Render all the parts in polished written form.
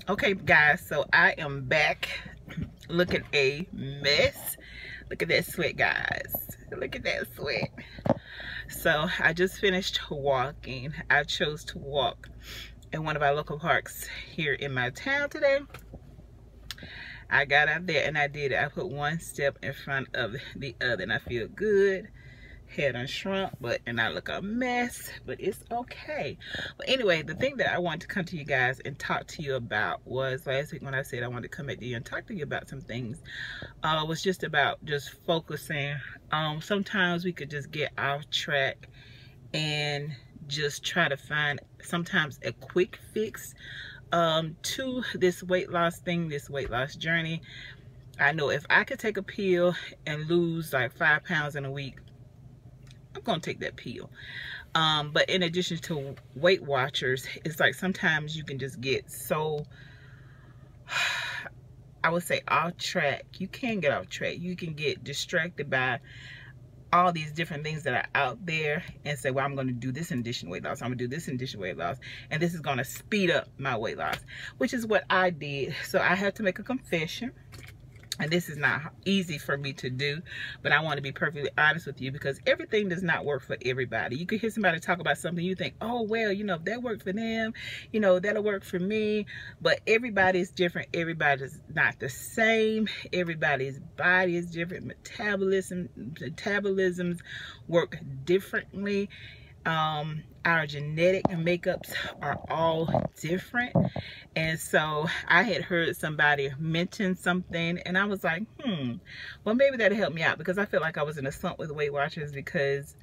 Okay guys, so I am back looking a mess. Look at that sweat, guys. Look at that sweat. So I just finished walking. I chose to walk in one of our local parks here in my town today. I got out there and I did it. I put one step in front of the other and I feel good. Head on shrunk, and I look a mess, but it's okay. But anyway, the thing that I wanted to come to you guys and talk to you about was last week when I said I wanted to come back to you and talk to you about some things. Was just about just focusing. Sometimes we could just get off track and just try to find sometimes a quick fix to this weight loss thing, this weight loss journey. I know if I could take a pill and lose like 5 pounds in a week, I'm gonna take that pill. But in addition to Weight Watchers, it's like sometimes you can just get so, I would say, off track. You can get off track. You can get distracted by all these different things that are out there and say, well, I'm going to do this in addition to weight loss. I'm going to do this in addition to weight loss. And this is going to speed up my weight loss, which is what I did. So I have to make a confession. And this is not easy for me to do, but I want to be perfectly honest with you because everything does not work for everybody. You could hear somebody talk about something, you think, oh, well, you know, if that worked for them, you know, that'll work for me. But everybody's different. Everybody's not the same. Everybody's body is different. Metabolisms work differently. Our genetic makeups are all different. And so I had heard somebody mention something and I was like, well, maybe that'll help me out, because I felt like I was in a slump with Weight Watchers because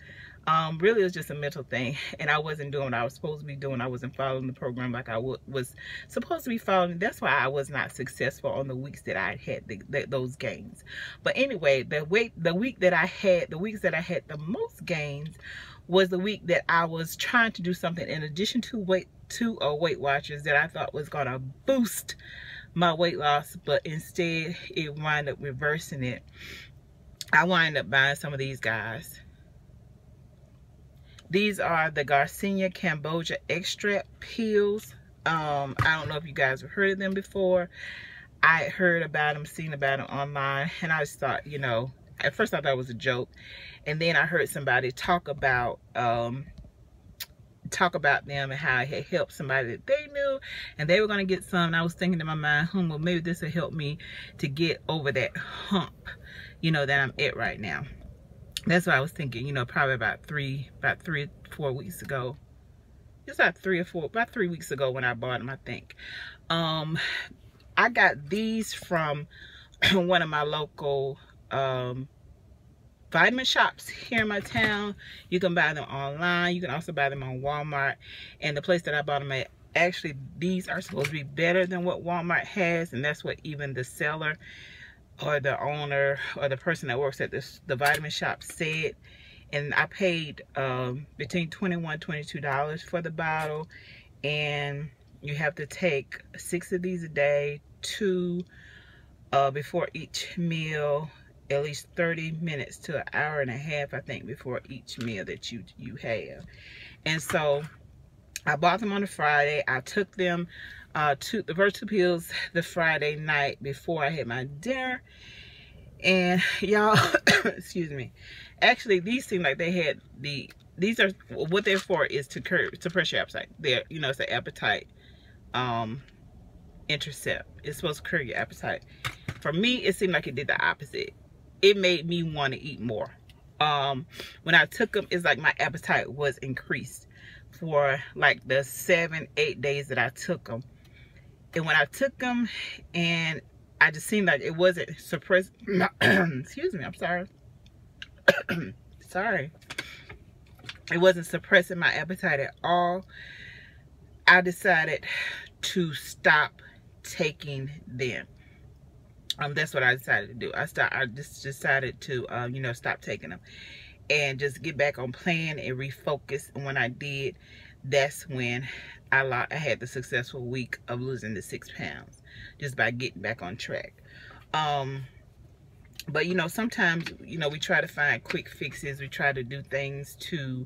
really it was just a mental thing and I wasn't doing what I was supposed to be doing. I wasn't following the program like I was supposed to be following. That's why I was not successful on the weeks that I had those gains. But anyway, the weeks that I had the most gains was the week that I was trying to do something in addition to Weight Watchers that I thought was gonna boost my weight loss, but instead it wound up reversing it. I wound up buying some of these guys. These are the Garcinia Cambogia extract pills. I don't know if you guys have heard of them before. I heard about them, seen about them online, and I just thought, you know, at first I thought it was a joke, and then I heard somebody talk about them and how it had helped somebody that they knew, and they were going to get some. And I was thinking in my mind, well, maybe this will help me to get over that hump, you know, that I'm at right now. That's what I was thinking, you know, probably about 3 or 4 weeks ago. It's about 3 weeks ago when I bought them, I think. I got these from one of my local vitamin shops here in my town. You can buy them online. You can also buy them on Walmart. And the place that I bought them at, actually, these are supposed to be better than what Walmart has. And that's what even the seller or the owner or the person that works at the vitamin shop said. And I paid between $21 and $22 for the bottle. And you have to take 6 of these a day, 2 before each meal, at least 30 minutes to an hour and a half, I think, before each meal that you have. And so I bought them on a Friday. I took them, the first 2 pills the Friday night before I had my dinner. And y'all, excuse me, actually these seem like they had these are, what they're for is to suppress your appetite. They're, you know, it's an appetite intercept. It's supposed to curb your appetite. For me, it seemed like it did the opposite. It made me want to eat more. When I took them, it's like my appetite was increased for like the 7-8 days that I took them. And when I took them, and I just seemed like it wasn't suppressed. Excuse me, I'm sorry. Sorry. It wasn't suppressing my appetite at all. I decided to stop taking them. That's what I decided to do. I just decided to, you know, stop taking them and just get back on plan and refocus. And when I did, that's when I had the successful week of losing the 6 pounds just by getting back on track. But, you know, sometimes, you know, we try to find quick fixes. We try to do things to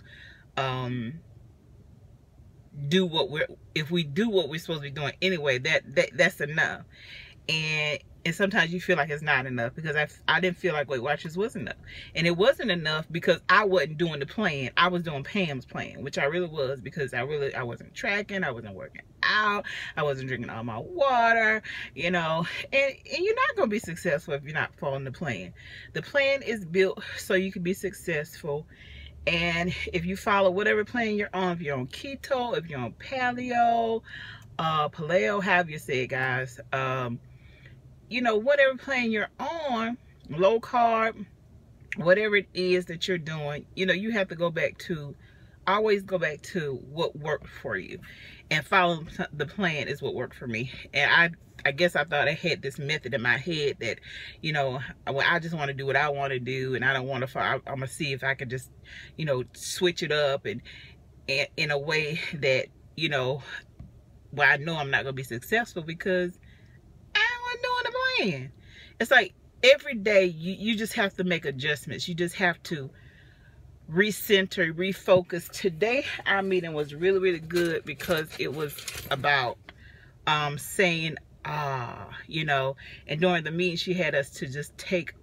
do what if we do what we're supposed to be doing anyway, that's enough. And sometimes you feel like it's not enough, because I didn't feel like Weight Watchers was enough. And it wasn't enough because I wasn't doing the plan. I was doing Pam's plan, which I really was, because I wasn't tracking, I wasn't working out, I wasn't drinking all my water, you know. And you're not going to be successful if you're not following the plan. The plan is built so you can be successful. And if you follow whatever plan you're on, if you're on keto, if you're on paleo, however you say it, guys, you know, whatever plan you're on, low carb, whatever it is that you're doing, you know, you have to go back to, always go back to what worked for you, and follow the plan is what worked for me. And I guess I thought I had this method in my head that, you know, I just want to do what I want to do, and I don't want to follow. I'm gonna see if I can just, you know, switch it up and in a way that, you know, well, I know I'm not gonna be successful because I wasn't doing the plan. It's like every day you just have to make adjustments. You just have to recenter, refocus. Today our meeting was really, really good because it was about saying you know. And during the meeting she had us to just take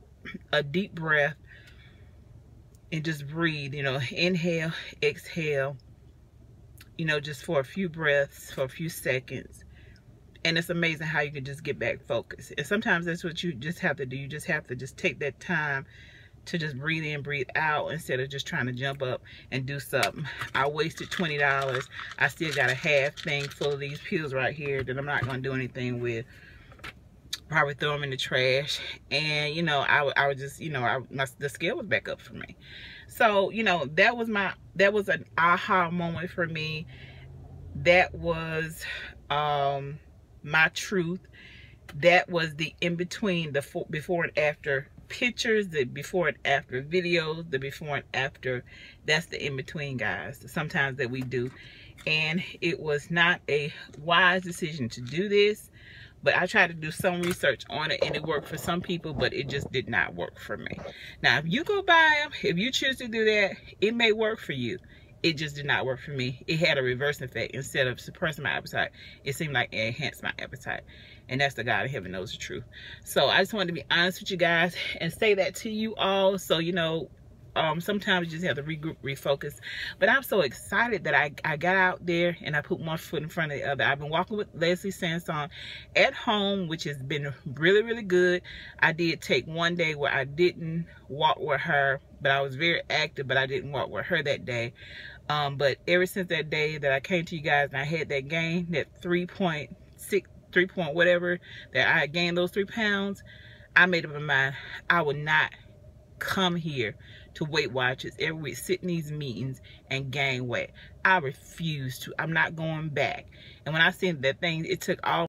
a deep breath and just breathe, you know, inhale, exhale, you know, just for a few breaths, for a few seconds. And it's amazing how you can just get back focused. And sometimes that's what you just have to do. You just have to just take that time to just breathe in, breathe out, instead of just trying to jump up and do something. I wasted $20. I still got a half thing full of these pills right here that I'm not going to do anything with. Probably throw them in the trash. And, you know, I was just, you know, the scale was back up for me. So, you know, that was an aha moment for me. That was my truth. That was the in-between, the before and after pictures, the before and after videos, the before and after. That's the in-between, guys, sometimes that we do. And it was not a wise decision to do this, but I tried to do some research on it, and it worked for some people, but it just did not work for me. Now, if you go buy them, if you choose to do that, it may work for you. It just did not work for me. It had a reverse effect. Instead of suppressing my appetite, it seemed like it enhanced my appetite. And that's the God in heaven knows the truth. So I just wanted to be honest with you guys and say that to you all. So, you know, sometimes you just have to regroup, refocus. But I'm so excited that I got out there and I put one foot in front of the other. I've been walking with Leslie Sanson at home, which has been really, really good. I did take one day where I didn't walk with her, but I was very active, but I didn't walk with her that day. But ever since that day that I came to you guys and I had that gain, that 3.6, 3 point whatever, that I gained those 3 pounds, I made up my mind I would not come here to Weight Watchers every week, sit in these meetings and gain weight. I refuse to. I'm not going back. And when I seen that thing, it took all